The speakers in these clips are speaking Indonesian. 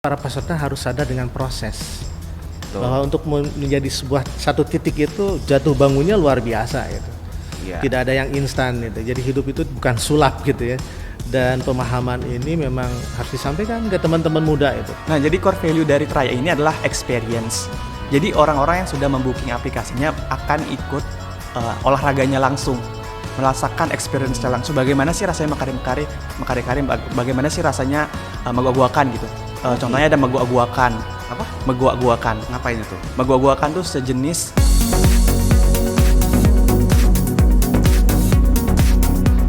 Para peserta harus sadar dengan proses. Betul. Bahwa untuk menjadi sebuah satu titik itu jatuh bangunnya luar biasa gitu. Iya. Tidak ada yang instan gitu. Jadi hidup itu bukan sulap gitu ya. Dan pemahaman ini memang harus disampaikan ke teman-teman muda itu. Nah, jadi core value dari Traya ini adalah experience. Jadi orang-orang yang sudah membooking aplikasinya akan ikut olahraganya langsung, merasakan experience langsung. Bagaimana sih rasanya mekari-kari, bagaimana sih rasanya megua-guakan gitu. Contohnya ada megua-guakan. Apa? Megua-guakan. Ngapain itu? Megua-guakan tuh sejenis.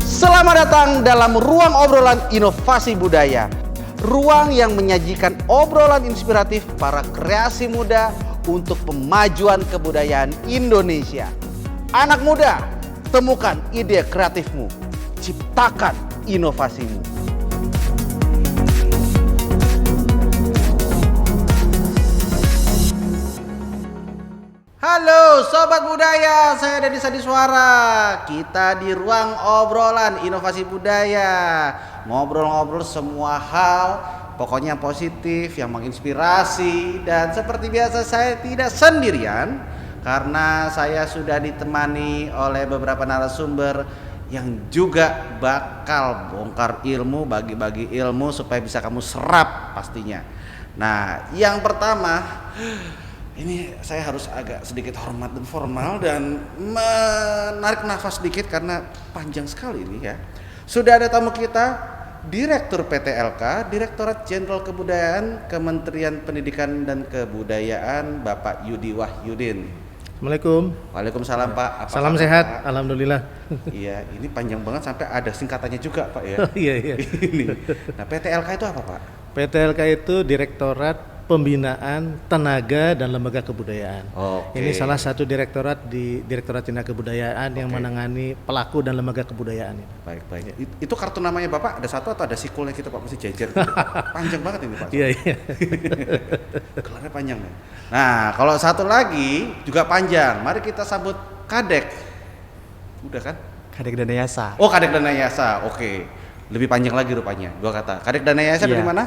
Selamat datang dalam ruang obrolan inovasi budaya. Ruang yang menyajikan obrolan inspiratif para kreasi muda untuk pemajuan kebudayaan Indonesia. Anak muda, temukan ide kreatifmu, ciptakan inovasimu. Halo Sobat Budaya, saya Deddy Sadiswara. Kita di ruang obrolan inovasi budaya. Ngobrol-ngobrol semua hal, pokoknya yang positif, yang menginspirasi. Dan seperti biasa saya tidak sendirian, karena saya sudah ditemani oleh beberapa narasumber yang juga bakal bongkar ilmu, bagi-bagi ilmu supaya bisa kamu serap pastinya. Nah, yang pertama, ini saya harus agak sedikit hormat dan formal dan menarik nafas sedikit karena panjang sekali ini ya. Sudah ada tamu kita, Direktur PTLK, Direktorat Jenderal Kebudayaan, Kementerian Pendidikan dan Kebudayaan, Bapak Yudi Wahyudin. Assalamualaikum. Waalaikumsalam Pak. Apa Salam kabar, sehat, Pak? Alhamdulillah. Iya, ini panjang banget sampai ada singkatannya juga Pak ya. Iya. Ini. Nah, PTLK itu apa Pak? PTLK itu Direktorat Pembinaan Tenaga dan Lembaga Kebudayaan. Oke. Ini salah satu direktorat di Direktorat Jenderal Kebudayaan yang Oke. menangani pelaku dan lembaga kebudayaan. Baik. Itu kartu namanya Bapak ada satu atau ada sikulnya gitu Pak, mesti jejer gitu. Panjang banget ini Pak. Iya. Gelarnya panjang nih. Nah, kalau satu lagi juga panjang. Mari kita sambut Kadek. Udah kan? Kadek Danayasa. Oh, Kadek Danayasa. Oke. Lebih panjang lagi rupanya. Dua kata. Kadek Danayasa dari Iya. mana?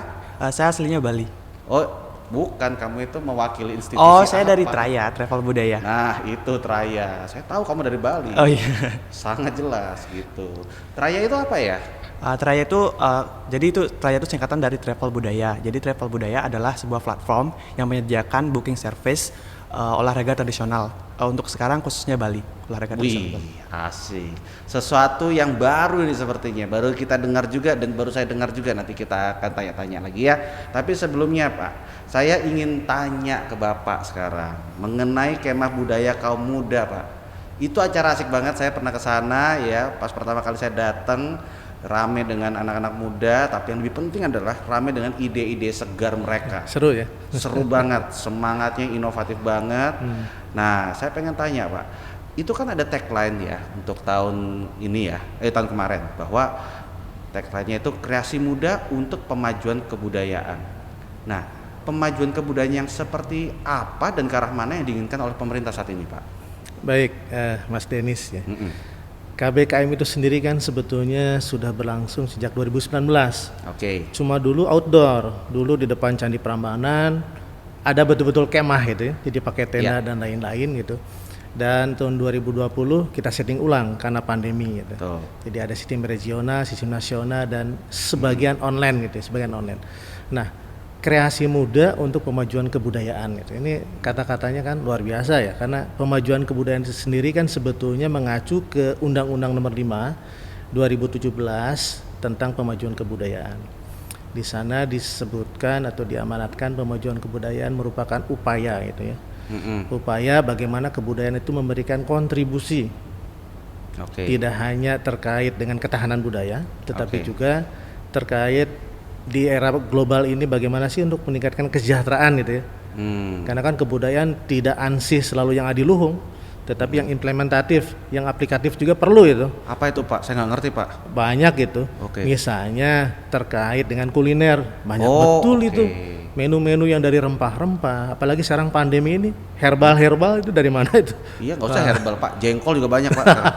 Saya aslinya Bali. Oh, bukan, kamu itu mewakili institusi. Oh, saya dari apa? Traya, Travel Budaya. Nah, itu Traya. Saya tahu kamu dari Bali. Oh iya. Sangat jelas gitu. Traya itu apa ya? Traya itu Traya itu singkatan dari Travel Budaya. Jadi Travel Budaya adalah sebuah platform yang menyediakan booking service olahraga tradisional. Untuk sekarang khususnya Bali, olahraga tradisional. Wih, asik. Sesuatu yang baru ini sepertinya. Baru kita dengar juga dan baru saya dengar juga, nanti kita akan tanya-tanya lagi ya. Tapi sebelumnya Pak, saya ingin tanya ke Bapak sekarang mengenai kemah budaya kaum muda Pak. Itu acara asik banget, saya pernah ke sana ya. Pas pertama kali saya datang, rame dengan anak-anak muda, tapi yang lebih penting adalah rame dengan ide-ide segar mereka. Seru ya? Seru banget, semangatnya inovatif banget. Nah, saya pengen tanya Pak, itu kan ada tagline ya untuk tahun ini ya, tahun kemarin, bahwa tagline-nya itu kreasi muda untuk pemajuan kebudayaan. Nah, pemajuan kebudayaan yang seperti apa dan ke arah mana yang diinginkan oleh pemerintah saat ini Pak? Baik, Mas Denis ya. KBKM itu sendiri kan sebetulnya sudah berlangsung sejak 2019. Oke. Cuma dulu outdoor, dulu di depan Candi Prambanan ada betul-betul kemah gitu ya, jadi pakai tenda dan lain-lain gitu. Dan tahun 2020 kita setting ulang karena pandemi gitu. Betul. Jadi ada sistem regional, sistem nasional dan sebagian online gitu, sebagian online. Nah, kreasi muda untuk pemajuan kebudayaan gitu. Ini kata-katanya kan luar biasa ya, karena pemajuan kebudayaan itu sendiri kan sebetulnya mengacu ke Undang-Undang Nomor 5 2017 tentang pemajuan kebudayaan. Di sana disebutkan atau diamanatkan pemajuan kebudayaan merupakan upaya gitu ya. Upaya bagaimana kebudayaan itu memberikan kontribusi. Oke. Tidak hanya terkait dengan ketahanan budaya, tetapi Oke. juga terkait di era global ini bagaimana sih untuk meningkatkan kesejahteraan gitu ya. Karena kan kebudayaan tidak ansih selalu yang adiluhung, tetapi yang implementatif, yang aplikatif juga perlu itu. Apa itu Pak? Saya nggak ngerti Pak. Banyak gitu. Oke. Misalnya terkait dengan kuliner, banyak Oh, betul oke. itu. Menu-menu yang dari rempah-rempah, apalagi sekarang pandemi ini, herbal itu dari mana itu? Iya, nggak usah herbal Pak. Jengkol juga banyak Pak sekarang.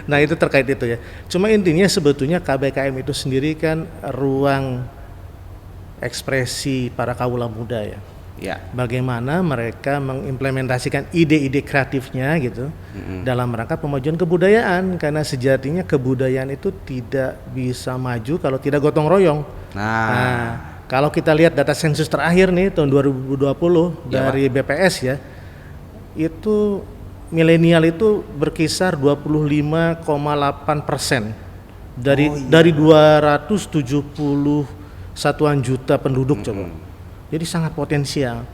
Nah itu terkait itu ya. Cuma intinya sebetulnya KBKM itu sendiri kan ruang ekspresi para kaula muda ya. Ya. Bagaimana mereka mengimplementasikan ide-ide kreatifnya gitu dalam rangka pemajuan kebudayaan, karena sejatinya kebudayaan itu tidak bisa maju kalau tidak gotong royong. Nah, kalau kita lihat data sensus terakhir nih tahun 2020 dari BPS ya, itu milenial itu berkisar 25,8% dari 271 juta penduduk coba. Jadi sangat potensial.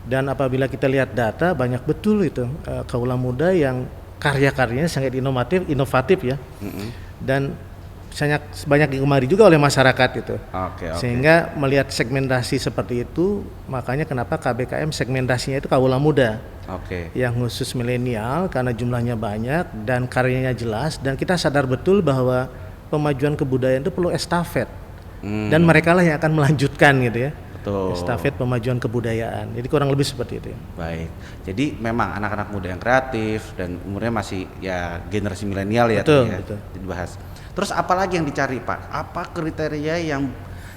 Dan apabila kita lihat data, banyak betul itu kaula muda yang karya-karyanya sangat inovatif ya. Dan banyak digemari juga oleh masyarakat itu. Sehingga melihat segmentasi seperti itu, makanya kenapa KBKM segmentasinya itu kaula muda. Yang khusus milenial karena jumlahnya banyak dan karyanya jelas, dan kita sadar betul bahwa pemajuan kebudayaan itu perlu estafet. Dan mereka lah yang akan melanjutkan gitu ya. Estafet pemajuan kebudayaan. Jadi kurang lebih seperti itu ya. Baik. Jadi memang anak-anak muda yang kreatif dan umurnya masih ya generasi milenial ya, betul. Dibahas. Terus apa lagi yang dicari, Pak? Apa kriteria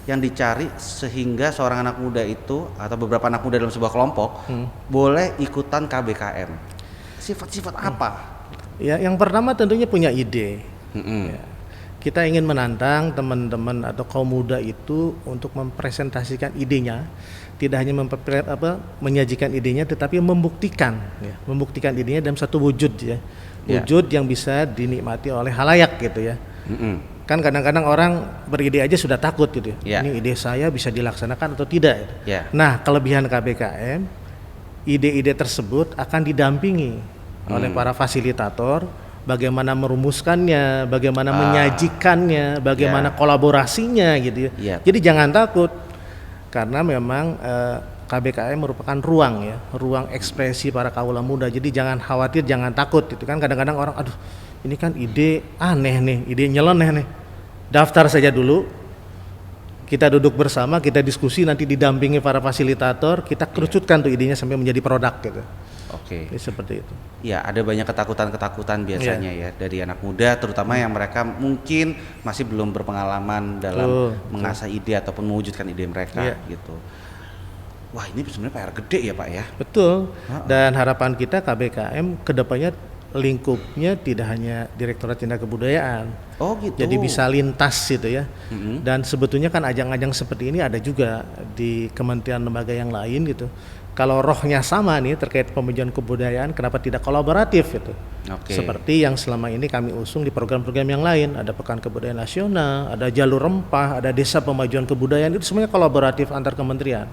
yang dicari sehingga seorang anak muda itu atau beberapa anak muda dalam sebuah kelompok boleh ikutan KBKM? Sifat-sifat apa? Ya, yang pertama tentunya punya ide. Ya. Kita ingin menantang teman-teman atau kaum muda itu untuk mempresentasikan idenya, tidak hanya menyajikan idenya, tetapi membuktikan idenya dalam satu wujud ya, wujud yang bisa dinikmati oleh halayak gitu ya. Kan kadang-kadang orang beride aja sudah takut gitu ya. Ini ide saya bisa dilaksanakan atau tidak. Nah, kelebihan KBKM, ide-ide tersebut akan didampingi oleh para fasilitator. Bagaimana merumuskannya, bagaimana menyajikannya, bagaimana kolaborasinya gitu ya. Jadi jangan takut, karena memang KBKM merupakan ruang ekspresi para kaula muda. Jadi jangan khawatir, jangan takut. Itu kan kadang-kadang orang, aduh ini kan ide aneh nih, ide nyeleneh nih. Daftar saja dulu, kita duduk bersama, kita diskusi, nanti didampingi para fasilitator, kita kerucutkan tuh idenya sampai menjadi produk gitu. Seperti itu. Ya, ada banyak ketakutan biasanya ya dari anak muda, terutama yang mereka mungkin masih belum berpengalaman dalam mengasah ide ataupun mewujudkan ide mereka gitu. Wah, ini sebenarnya PR gede ya, Pak ya. Betul. Dan harapan kita KBKM kedepannya lingkupnya tidak hanya Direktorat Tindak Kebudayaan. Gitu. Jadi bisa lintas gitu ya. Dan sebetulnya kan ajang-ajang seperti ini ada juga di kementerian lembaga yang lain gitu. Kalau rohnya sama nih terkait pemajuan kebudayaan, kenapa tidak kolaboratif gitu? Seperti yang selama ini kami usung di program-program yang lain, ada Pekan Kebudayaan Nasional, ada Jalur Rempah, ada Desa Pemajuan Kebudayaan, itu semuanya kolaboratif antar kementerian.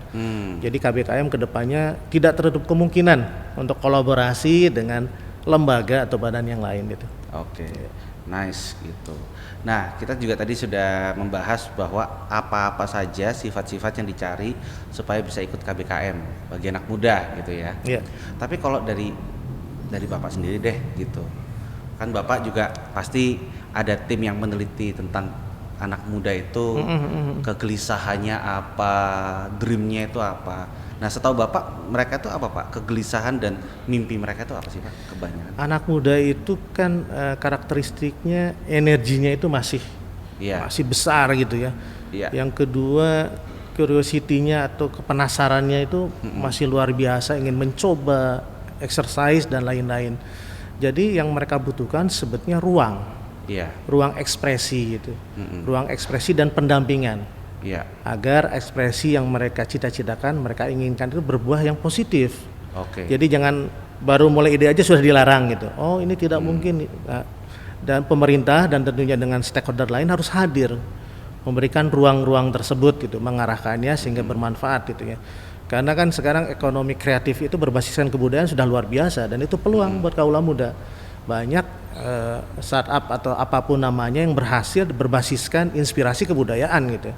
Jadi KBKM kedepannya tidak tertutup kemungkinan untuk kolaborasi dengan lembaga atau badan yang lain gitu. Nice gitu. Nah, kita juga tadi sudah membahas bahwa apa-apa saja sifat-sifat yang dicari supaya bisa ikut KBKM bagi anak muda gitu ya. Tapi kalau dari Bapak sendiri deh gitu, kan Bapak juga pasti ada tim yang meneliti tentang anak muda itu kegelisahannya apa, dreamnya itu apa. Nah, setahu Bapak mereka itu apa, Pak? Kegelisahan dan mimpi mereka itu apa sih, Pak? Kebanyakan. Anak muda itu kan karakteristiknya energinya itu masih besar gitu ya. Yang kedua, curiosity-nya atau kepenasarannya itu masih luar biasa, ingin mencoba, exercise dan lain-lain. Jadi yang mereka butuhkan sebetulnya ruang ekspresi gitu, ruang ekspresi dan pendampingan. Agar ekspresi yang mereka cita-citakan, mereka inginkan itu berbuah yang positif. Jadi jangan baru mulai ide aja sudah dilarang gitu. Oh, ini tidak mungkin. Dan pemerintah dan tentunya dengan stakeholder lain harus hadir, memberikan ruang-ruang tersebut gitu, mengarahkannya sehingga bermanfaat gitu ya. Karena kan sekarang ekonomi kreatif itu berbasiskan kebudayaan sudah luar biasa, dan itu peluang buat kaula muda. Banyak startup atau apapun namanya yang berhasil berbasiskan inspirasi kebudayaan gitu.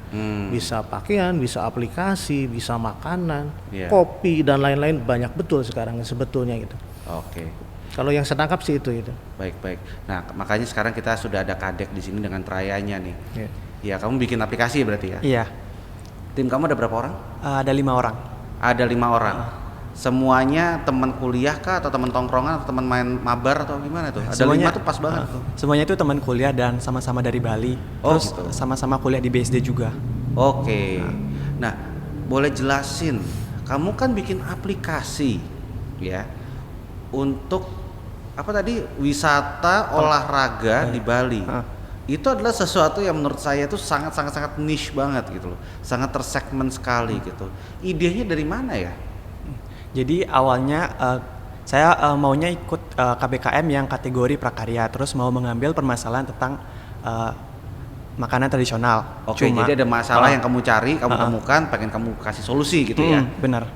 Bisa pakaian, bisa aplikasi, bisa makanan, kopi dan lain-lain, banyak betul sekarang sebetulnya gitu. Kalau yang saya tangkap sih itu. Baik. Nah, makanya sekarang kita sudah ada Kadek di sini dengan Trayanya nih. Ya, kamu bikin aplikasi berarti ya? Iya. Tim kamu ada berapa orang? Ada 5 orang. Ada 5 orang. Semuanya teman kuliah kah atau teman tongkrongan atau teman main mabar atau gimana tuh? Ada semuanya, 5 tuh pas banget tuh. Semuanya itu teman kuliah dan sama-sama dari Bali. Terus gitu. Sama-sama kuliah di BSD juga. Nah, boleh jelasin, kamu kan bikin aplikasi ya untuk apa tadi wisata olahraga di Bali. Itu adalah sesuatu yang menurut saya itu sangat niche banget gitu loh, sangat tersegmen sekali gitu. Idenya dari mana ya? Jadi awalnya saya maunya ikut KBKM yang kategori prakarya, terus mau mengambil permasalahan tentang makanan tradisional. Oke, jadi ada masalah yang kamu cari, kamu temukan, pengen kamu kasih solusi gitu ya? Benar.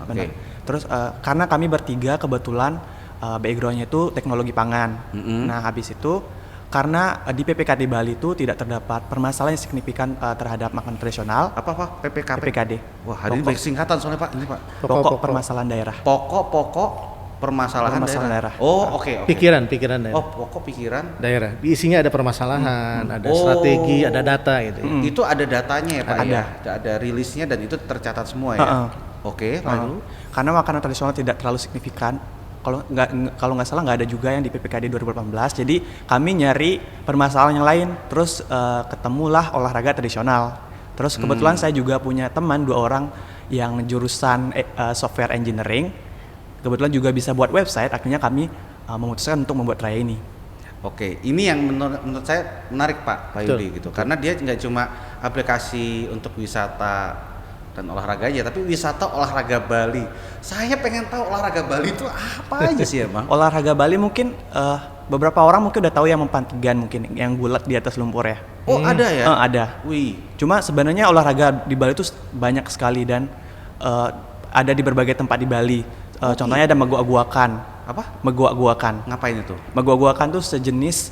Terus karena kami bertiga kebetulan backgroundnya itu teknologi pangan. Nah habis itu karena di PPKD Bali itu tidak terdapat permasalahan yang signifikan terhadap makanan tradisional. Apa PPKD. Wah, hari ini banyak singkatan soalnya Pak. Ini Pak. Pokok permasalahan daerah. Pokok permasalahan daerah. Oh, oke. Pikiran daerah. Oh, pokok pikiran daerah. Isinya ada permasalahan, ada strategi, ada data gitu. Itu ada datanya ya Pak Ada. ya? Ada rilisnya dan itu tercatat semua ya? Oke, lalu? Karena makanan tradisional tidak terlalu signifikan. Kalau nggak salah nggak ada juga yang di PPKD 2018. Jadi kami nyari permasalahan yang lain. Terus ketemulah olahraga tradisional. Terus kebetulan saya juga punya teman 2 orang yang jurusan software engineering. Kebetulan juga bisa buat website. Akhirnya kami memutuskan untuk membuat Raya ini. Oke, ini yang menurut saya menarik Pak Yudi gitu. Karena dia nggak cuma aplikasi untuk wisata dan olahraga aja, tapi wisata olahraga Bali. Saya pengen tahu olahraga Bali itu apa aja sih ya Bang? Olahraga Bali mungkin beberapa orang mungkin udah tahu yang mempantigan, mungkin yang bulat di atas lumpur ya. Oh ada ya? Ada. Wih. Cuma sebenarnya olahraga di Bali itu banyak sekali dan ada di berbagai tempat di Bali. Contohnya ada Meguak-guakan. Apa? Meguak-guakan. Ngapain itu? Meguak-guakan tuh sejenis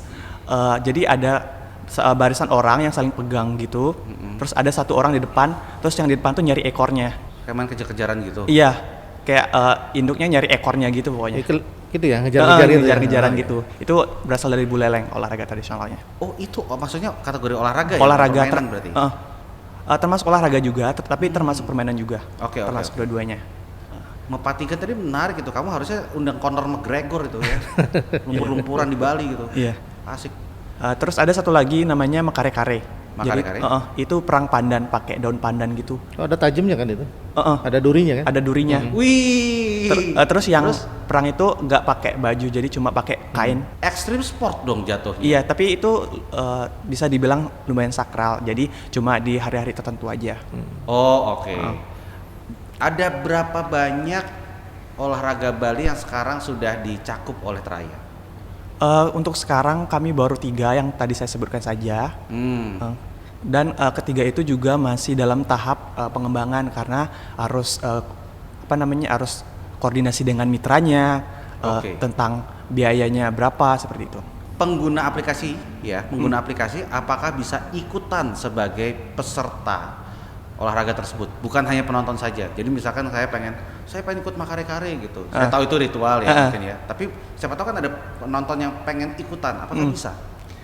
jadi ada barisan orang yang saling pegang gitu. Terus ada satu orang di depan, terus yang di depan tuh nyari ekornya. Kayak main kejar-kejaran gitu? Iya, kayak induknya nyari ekornya gitu pokoknya. Gitu ya, ngejar-ngejar gitu. Ngejar-ngejaran gitu. Itu berasal dari buleleng, olahraga tradisionalnya. Oh itu maksudnya kategori olahraga Olahraga ya? Permainan berarti? Termasuk olahraga juga, tapi termasuk permainan juga. Oke. Termasuk dua-duanya. Mepatikan tadi menarik gitu. Kamu harusnya undang Conor McGregor itu ya. Lumpur-lumpuran di Bali gitu. Iya. Asik. Terus ada satu lagi namanya Makare-kare. Makare-kare? Jadi itu perang pandan, pakai daun pandan gitu. Oh, ada tajamnya kan itu? Ada durinya kan? Ada durinya. Wih. Terus yang perang itu nggak pakai baju, jadi cuma pakai kain. Ekstrim sport dong jatuhnya. Iya, tapi itu bisa dibilang lumayan sakral. Jadi cuma di hari-hari tertentu aja. Oh oke. Ada berapa banyak olahraga Bali yang sekarang sudah dicakup oleh Traya? Untuk sekarang kami baru 3 yang tadi saya sebutkan saja. Dan ketiga itu juga masih dalam tahap pengembangan karena harus harus koordinasi dengan mitranya tentang biayanya berapa seperti itu. Pengguna aplikasi aplikasi apakah bisa ikutan sebagai peserta olahraga tersebut, bukan hanya penonton saja. Jadi misalkan saya pengen ikut Makare-kare gitu. Saya tahu itu ritual ya mungkin ya. Tapi siapa tahu kan ada penonton yang pengen ikutan, apakah bisa?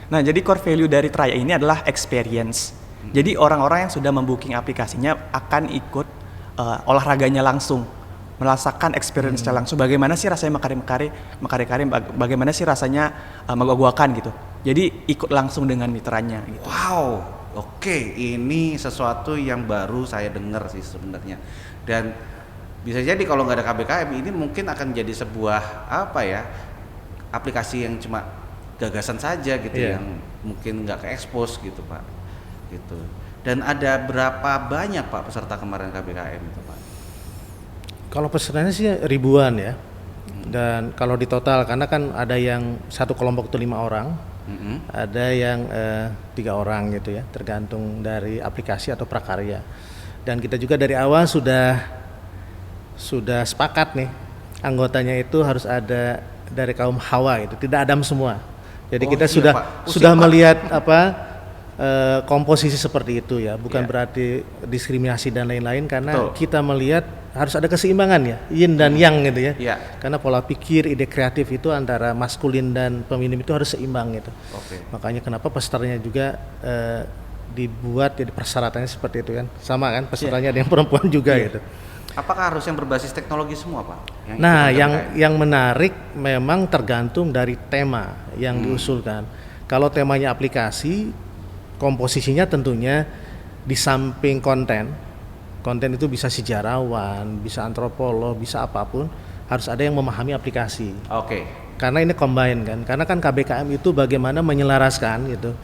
Nah, jadi core value dari Traya ini adalah experience. Jadi orang-orang yang sudah membooking aplikasinya akan ikut olahraganya langsung, merasakan experience-nya langsung. Bagaimana sih rasanya Makare-kare, bagaimana sih rasanya Meguak-guakan gitu. Jadi ikut langsung dengan mitranya gitu. Wow. Oke, ini sesuatu yang baru saya dengar sih sebenarnya. Dan bisa jadi kalau nggak ada KBKM ini mungkin akan jadi sebuah aplikasi yang cuma gagasan saja gitu, yang mungkin nggak ke-expose gitu Pak. Gitu. Dan ada berapa banyak Pak peserta kemarin KBKM itu Pak? Kalau pesertanya sih ribuan ya. Dan kalau di total karena kan ada yang satu kelompok itu 5 orang. Ada yang 3 orang gitu ya, tergantung dari aplikasi atau prakarya. Dan kita juga dari awal sudah sepakat nih, anggotanya itu harus ada dari kaum Hawa gitu, tidak Adam semua. Jadi kita sudah melihat komposisi seperti itu ya, bukan berarti diskriminasi dan lain-lain karena kita melihat harus ada keseimbangan ya, yin dan yang gitu ya. Karena pola pikir, ide kreatif itu antara maskulin dan feminim itu harus seimbang gitu. Makanya kenapa pesertanya juga dibuat jadi persyaratannya seperti itu kan. Sama kan pesertanya ada yang perempuan juga gitu. Apakah harus yang berbasis teknologi semua Pak? Yang menarik memang tergantung dari tema yang diusulkan. Kalau temanya aplikasi, komposisinya tentunya di samping konten Konten itu bisa sejarawan, bisa antropolog, bisa apapun, harus ada yang memahami aplikasi. Oke. Karena ini combine kan, karena kan KBKM itu bagaimana menyelaraskan gitu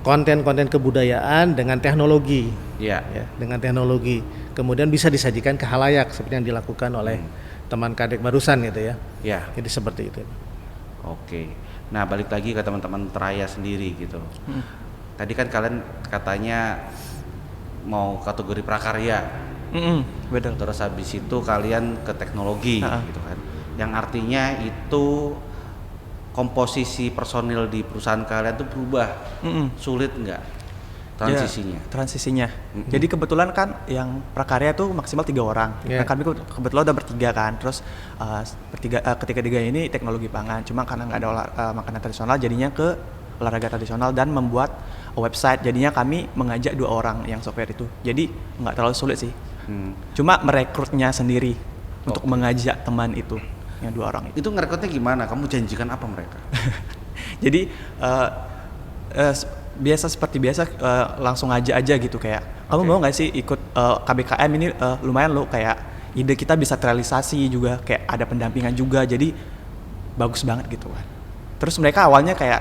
konten-konten kebudayaan dengan teknologi, Iya. ya, dengan teknologi, kemudian bisa disajikan ke halayak seperti yang dilakukan oleh teman Kadek barusan gitu ya. Iya. Jadi seperti itu. Oke. Nah, balik lagi ke teman-teman Traya sendiri gitu. Tadi kan kalian katanya mau kategori prakarya. Betul. Terus habis itu kalian ke teknologi gitu kan. Yang artinya itu komposisi personil di perusahaan kalian tuh berubah. Sulit nggak transisinya? Ya, transisinya. Jadi kebetulan kan yang prakarya tuh maksimal 3 orang. Yeah. Nah, kami kebetulan udah bertiga kan. Terus ketiga ini teknologi pangan. Cuma karena nggak ada makanan tradisional, jadinya ke olahraga tradisional dan membuat website. Jadinya kami mengajak 2 orang yang software itu. Jadi nggak terlalu sulit sih. Cuma merekrutnya sendiri untuk mengajak teman itu, yang 2 orang itu. Itu ngerekrutnya gimana? Kamu janjikan apa mereka? Jadi biasa seperti biasa langsung aja gitu kayak kamu mau nggak sih ikut KBKM ini, lumayan lo kayak ide kita bisa terrealisasi juga, kayak ada pendampingan juga, jadi bagus banget gitu kan. Terus mereka awalnya kayak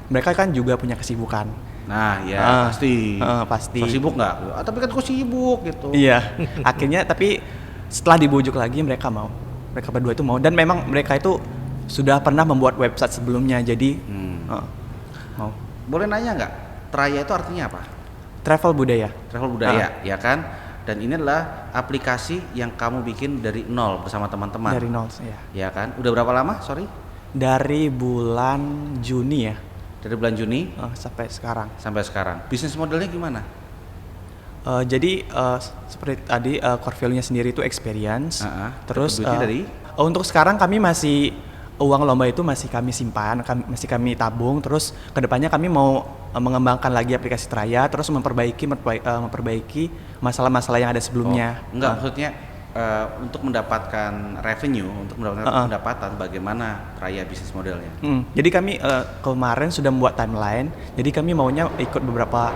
mereka kan juga punya kesibukan. Nah, ya pasti. Pasti. So, sibuk nggak? Tapi kan kok sibuk gitu. Iya. Akhirnya tapi setelah dibujuk lagi mereka mau. Mereka berdua itu mau, dan memang mereka itu sudah pernah membuat website sebelumnya, jadi mau. Boleh nanya nggak? Traya itu artinya apa? Travel budaya. Travel budaya, ya kan? Dan ini adalah aplikasi yang kamu bikin dari nol bersama teman-teman. Dari nol, ya. Ya kan? Udah berapa lama? Sorry. Dari bulan Juni ya. Dari bulan Juni Sampai sekarang. sampai sekarang. Bisnis modelnya gimana? Jadi seperti tadi core value-nya sendiri itu experience. Terus duitnya dari? Untuk sekarang kami masih uang lomba itu masih kami simpan, masih kami tabung. Terus kedepannya kami mau mengembangkan lagi aplikasi Traya, terus memperbaiki masalah-masalah yang ada sebelumnya. Enggak, maksudnya untuk mendapatkan revenue, untuk mendapatkan pendapatan, bagaimana Traya bisnis modelnya? Jadi kami kemarin sudah membuat timeline. Jadi kami maunya ikut beberapa.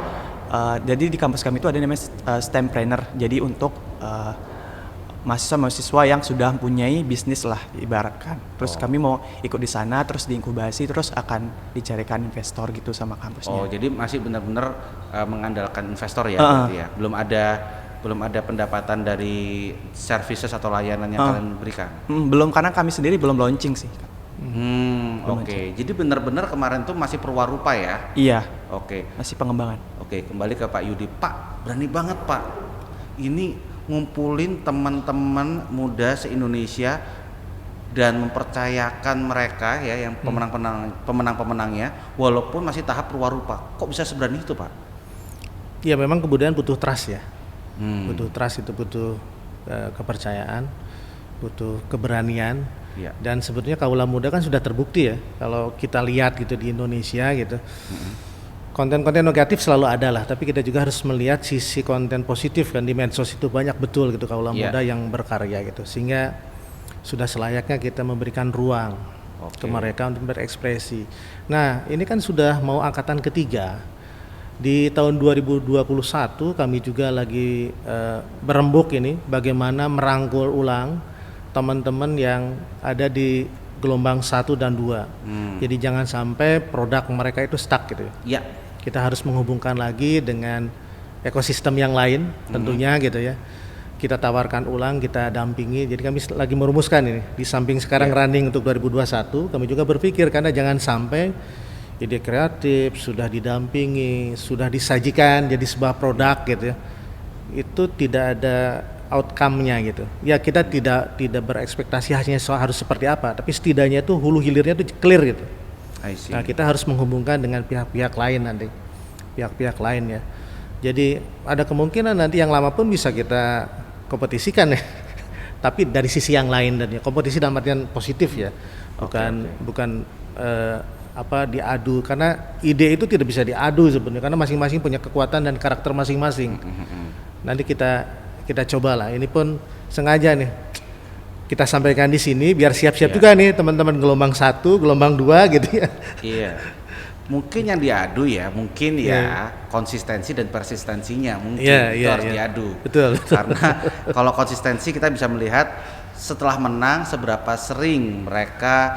Jadi di kampus kami itu ada namanya STEMpreneur. Jadi untuk mahasiswa-mahasiswa yang sudah mempunyai bisnis lah ibaratkan. Terus kami mau ikut di sana, terus diinkubasi, terus akan dicarikan investor gitu sama kampusnya. Oh, jadi masih benar-benar mengandalkan investor ya, berarti ya. Belum ada pendapatan dari services atau layanan yang kalian berikan. Belum, karena kami sendiri belum launching sih. Oke. Jadi benar-benar kemarin tuh masih perwarupa ya? Iya. Oke. Masih pengembangan. Oke, kembali ke Pak Yudi. Pak, berani banget Pak. Ini ngumpulin teman-teman muda se-Indonesia dan mempercayakan mereka ya yang pemenang-pemenangnya walaupun masih tahap perwarupa. Kok bisa seberani itu, Pak? Ya memang kebudayaan butuh trust ya. Butuh trust, itu butuh kepercayaan, butuh keberanian. Ya. Dan sebetulnya kaula muda kan sudah terbukti ya, kalau kita lihat gitu di Indonesia gitu. Konten-konten negatif selalu ada lah, tapi kita juga harus melihat sisi konten positif kan, di medsos itu banyak betul gitu kaula muda yang berkarya gitu, sehingga sudah selayaknya kita memberikan ruang ke mereka untuk berekspresi. Nah, ini kan sudah mau angkatan ketiga. Di tahun 2021 kami juga lagi berembuk ini bagaimana merangkul ulang teman-teman yang ada di gelombang 1 dan 2. Jadi jangan sampai produk mereka itu stuck gitu ya. Kita harus menghubungkan lagi dengan ekosistem yang lain tentunya gitu ya. Kita tawarkan ulang, kita dampingi. Jadi kami lagi merumuskan ini. Di samping sekarang running untuk 2021, kami juga berpikir karena jangan sampai ide kreatif sudah didampingi, sudah disajikan jadi sebuah produk gitu ya. Itu tidak ada outcome-nya gitu. Ya kita tidak berekspektasi hasilnya harus seperti apa, tapi setidaknya itu hulu hilirnya itu clear gitu. Nah, kita harus menghubungkan dengan pihak-pihak lain nanti, pihak-pihak lain ya. Jadi ada kemungkinan nanti yang lama pun bisa kita kompetisikan ya. Tapi dari sisi yang lain, dan ya kompetisi dalam artian positif ya, bukan diadu, karena ide itu tidak bisa diadu sebenarnya, karena masing-masing punya kekuatan dan karakter masing-masing. Nanti kita cobalah, ini pun sengaja nih kita sampaikan di sini biar siap-siap juga nih teman-teman gelombang 1, gelombang 2 gitu ya. Mungkin yang diadu ya, mungkin ya konsistensi dan persistensinya mungkin itu harus diadu. Betul. Karena kalau konsistensi kita bisa melihat setelah menang seberapa sering mereka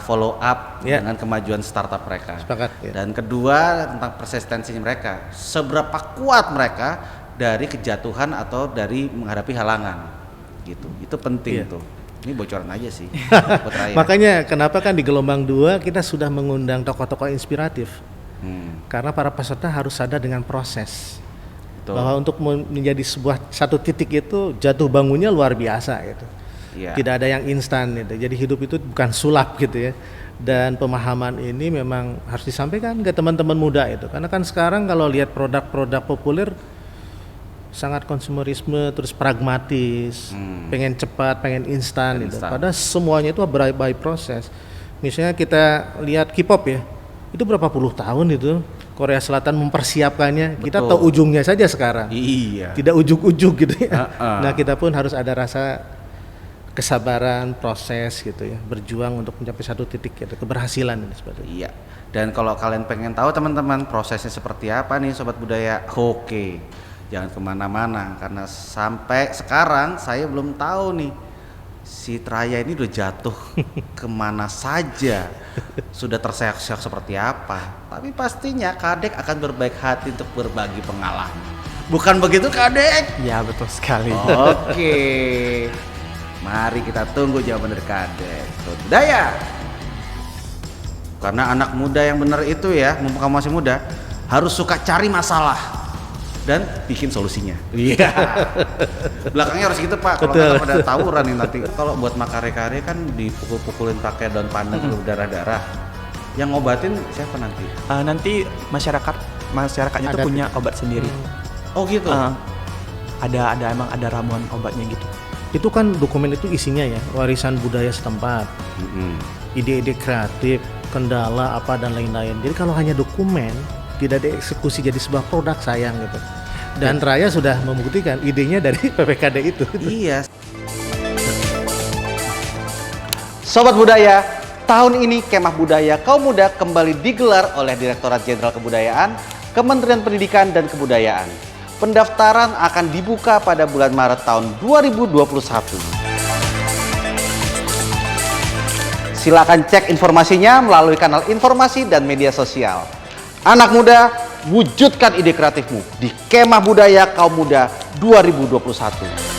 follow up dengan kemajuan startup mereka. Sepakat, Dan kedua tentang persistensinya mereka, seberapa kuat mereka dari kejatuhan atau dari menghadapi halangan. Gitu. Itu penting tuh. Ini bocoran aja sih buat Raya. Makanya kenapa kan di gelombang 2 kita sudah mengundang tokoh-tokoh inspiratif. Karena para peserta harus sadar dengan proses. Betul. Bahwa untuk menjadi satu titik itu jatuh bangunnya luar biasa gitu. Tidak ada yang instan gitu. Jadi hidup itu bukan sulap gitu ya. Dan pemahaman ini memang harus disampaikan ke teman-teman muda itu. Karena kan sekarang kalau lihat produk-produk populer sangat konsumerisme, terus pragmatis, pengen cepat, pengen instan gitu. Padahal semuanya itu by proses. Misalnya kita lihat K-pop ya, itu berapa puluh tahun itu Korea Selatan mempersiapkannya. Betul. Kita tahu ujungnya saja sekarang. Iya. Tidak ujuk-ujuk gitu ya. Nah kita pun harus ada rasa kesabaran, proses gitu ya, berjuang untuk mencapai satu titik gitu, keberhasilan ini seperti itu. Iya. Dan kalau kalian pengen tahu teman-teman prosesnya seperti apa nih Sobat Budaya, oke. Jangan kemana-mana karena sampai sekarang saya belum tahu nih si Traya ini udah jatuh kemana saja, sudah terseok-seok seperti apa. Tapi pastinya Kadek akan berbaik hati untuk berbagi pengalaman. Bukan begitu Kadek? Ya betul sekali. Oke, mari kita tunggu jawaban dari Kadek. Budaya. Karena anak muda yang benar itu ya, mumpung kamu masih muda, harus suka cari masalah dan bikin solusinya. Iya. Belakangnya harus gitu Pak. Kalau nggak ada tawuran nih nanti. Kalau buat makare-kare kan dipukul-pukulin pakai daun pandan berdarah-darah. Yang ngobatin siapa nanti? Nanti masyarakatnya tuh punya obat sendiri. Oh gitu. Emang ada ramuan obatnya gitu. Itu kan dokumen itu isinya ya warisan budaya setempat, ide-ide kreatif, kendala apa dan lain-lain. Jadi kalau hanya dokumen tidak dieksekusi jadi sebuah produk sayang gitu. Dan Raya sudah membuktikan idenya dari PPKD itu. Iya. Sobat Budaya, tahun ini Kemah Budaya Kaum Muda kembali digelar oleh Direktorat Jenderal Kebudayaan, Kementerian Pendidikan dan Kebudayaan. Pendaftaran akan dibuka pada bulan Maret tahun 2021. Silakan cek informasinya melalui kanal informasi dan media sosial. Anak muda, wujudkan ide kreatifmu di Kemah Budaya Kaum Muda 2021.